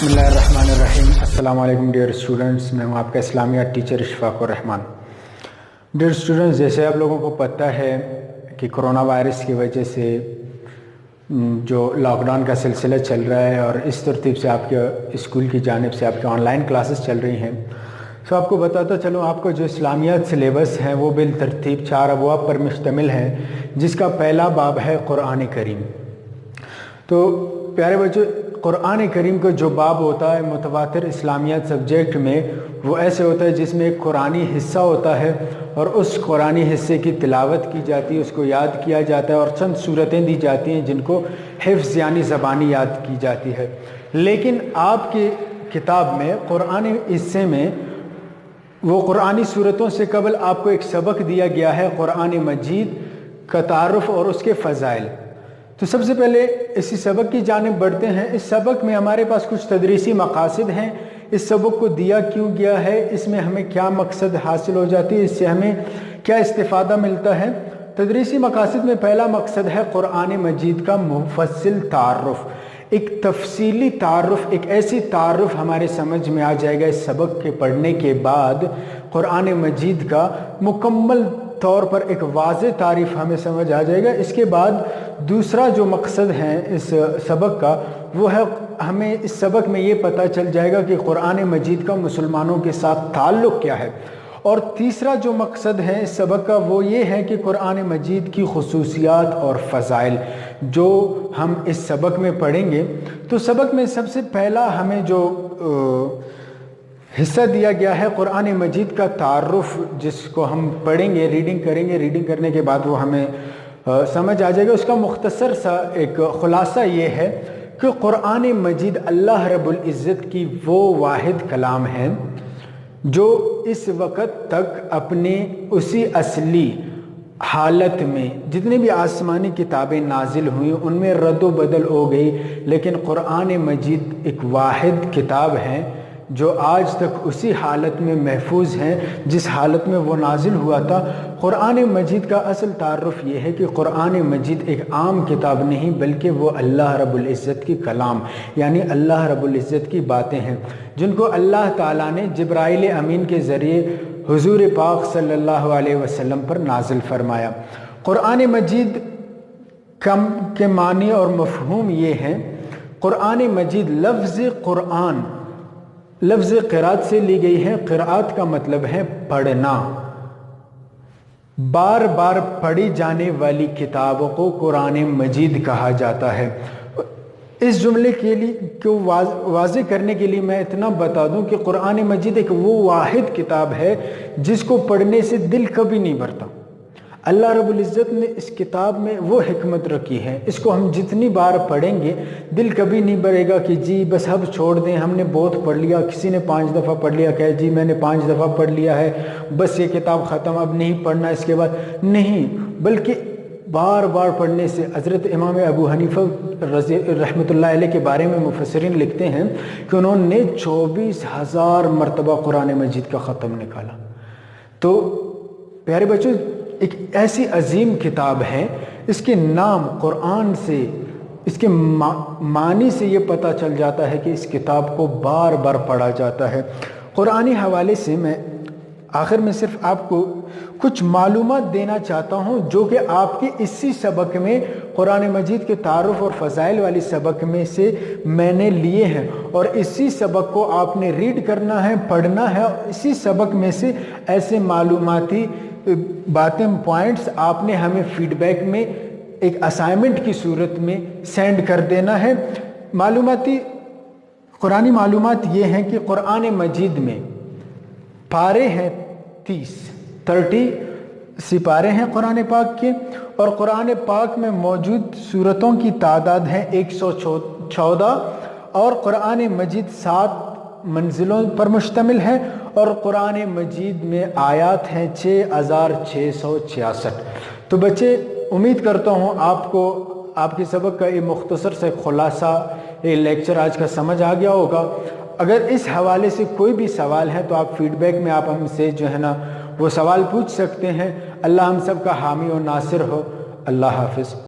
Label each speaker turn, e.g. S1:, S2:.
S1: बिस्मिल्लाहिर्रहमानिर्रहीम। अस्सलाम वालेकुम डियर स्टूडेंट्स, मैं हूं आपका इस्लामियात teacher Ishfaq Rehman. Dear students, जैसे आप लोगों को पता है कि कोरोना वायरस की वजह से जो लॉकडाउन का सिलसिला चल रहा है और इस तरतीब से आपके स्कूल की जानिब से आपके ऑनलाइन क्लासेस चल रही हैं, तो आपको बताता चलूँ, आपका जो इस्लामियात सिलेबस है वो बिल तरतीब 4 अबवाब पर मुश्तमिल है, जिसका पहला बाब है कुरान करीम। तो प्यारे बच्चों, कुरान करीम का जो बाब होता है मुतवातिर इस्लामियात सब्जेक्ट में, वो ऐसे होता है जिसमें एक कुरानी हिस्सा होता है और उस कुरानी हिस्से की तिलावत की जाती है, उसको याद किया जाता है और चंद सूरतें दी जाती हैं जिनको हिफ्ज़ यानी ज़बानी याद की जाती है। लेकिन आपकी किताब में कुरानी हिस्से में वो कुरानी सूरतों से कबल आपको एक सबक दिया गया है कुरान मजीद का तारुफ और उसके फ़ज़ाइल। तो सबसे पहले इसी सबक की जानिब बढ़ते हैं। इस सबक में हमारे पास कुछ तदरीसी मकासद हैं। इस सबक को दिया क्यों गया है, इसमें हमें क्या मकसद हासिल हो जाती है, इससे हमें क्या इस्तिफ़ादा मिलता है। तदरीसी मकासद में पहला मकसद है कुरान मजीद का मुफस्सिल तारुफ, एक तफसीली तारुफ, एक ऐसी तारुफ हमारे समझ में आ जाएगा इस सबक के पढ़ने के बाद। कुरान मजीद का मुकम्मल तौर पर एक वाज़ेह तारीफ़ हमें समझ आ जाएगा। इसके बाद दूसरा जो मकसद है इस सबक का, वो है हमें इस सबक में ये पता चल जाएगा कि कुरान मजीद का मुसलमानों के साथ ताल्लुक़ क्या है। और तीसरा जो मकसद है इस सबक का, वो ये है कि कुरान मजीद की खुसूसियात और फ़ज़ाइल जो हम इस सबक में पढ़ेंगे। तो सबक में सबसे पहला हमें जो हिस्सा दिया गया है कुरान मजीद का तारुफ, जिसको हम पढ़ेंगे, रीडिंग करेंगे। रीडिंग करने के बाद वो हमें समझ आ जाएगा। उसका मुख्तसर सा एक ख़ुलासा ये है कि कुरान मजीद अल्लाह रब्बुल इज़्ज़त की वो वाहिद कलाम है जो इस वक़्त तक अपने उसी असली हालत में जितने भी आसमानी किताबें नाजिल हुई उनमें रद्द बदल हो गई, लेकिन कुरान मजीद एक वाहिद किताब है जो आज तक उसी हालत में महफूज हैं जिस हालत में वो नाजिल हुआ था। कुरान मजीद का असल तारुफ ये है कि कुरान मजीद एक आम किताब नहीं, बल्कि वो अल्लाह रब्बुल इज़्ज़त की कलाम यानी अल्लाह रब्बुल इज़्ज़त की बातें हैं, जिनको अल्लाह ताला ने जिब्राइल अमीन के ज़रिए हुज़ूर पाक सल्लल्लाहु अलैहि वसल्लम पर नाजिल फरमाया। कुरान मजीद के मानी और मफ़हूम ये हैं। कुरान मजीद लफ्ज़ कुरान लफ्ज़ क़िरात से ली गई है। क़िरात का मतलब है पढ़ना। बार बार पढ़ी जाने वाली किताबों को कुरान मजीद कहा जाता है। इस जुमले के लिए को वाज़ेह करने के लिए मैं इतना बता दूं कि कुरान मजीद एक वो वाहिद किताब है जिसको पढ़ने से दिल कभी नहीं भरता। अल्लाह रब्बुल इज़्ज़त ने इस किताब में वो हिकमत रखी है, इसको हम जितनी बार पढ़ेंगे दिल कभी नहीं भरेगा कि जी बस अब छोड़ दें, हमने बहुत पढ़ लिया। किसी ने 5 दफ़ा पढ़ लिया, कहे जी मैंने 5 दफ़ा पढ़ लिया है, बस ये किताब ख़त्म, अब नहीं पढ़ना इसके बाद। नहीं, बल्कि बार बार पढ़ने से हज़रत इमाम अबू हनीफ़ा रहमतुल्लाह अलैह के बारे में मुफस्सिरीन लिखते हैं कि उन्होंने 24,000 मरतबा कुरान मजीद का ख़त्म निकाला। तो प्यारे बच्चों, एक ऐसी अजीम किताब है, इसके नाम कुरान से, इसके मानी से ये पता चल जाता है कि इस किताब को बार बार पढ़ा जाता है। कुरानी हवाले से मैं आखिर में सिर्फ आपको कुछ मालूमात देना चाहता हूँ जो कि आपके इसी सबक में कुरान मजीद के तारुफ और फ़ज़ाइल वाली सबक में से मैंने लिए हैं, और इसी सबक को आपने रीड करना है, पढ़ना है। इसी सबक में से ऐसे मालूमाती बातें, पॉइंट्स आपने हमें फीडबैक में एक असाइनमेंट की सूरत में सेंड कर देना है। कुरानी मालूमात ये हैं कि कुरान मजीद में पारे हैं 30 सिपारे हैं कुरान पाक के, और कुरान पाक में मौजूद सूरतों की तादाद है 114, और कुरान मजीद 7 मंजिलों पर मुश्तमिल है, और कुरान मजीद में आयात हैं 6666। तो बच्चे, उम्मीद करता हूँ आपको आपके सबक का ये मुख्तसर से खुलासा, ये लेक्चर आज का समझ आ गया होगा। अगर इस हवाले से कोई भी सवाल है तो आप फीडबैक में आप हमसे जो है ना वो सवाल पूछ सकते हैं। अल्लाह हम सब का हामी और नासिर हो। अल्लाह हाफ़िज़।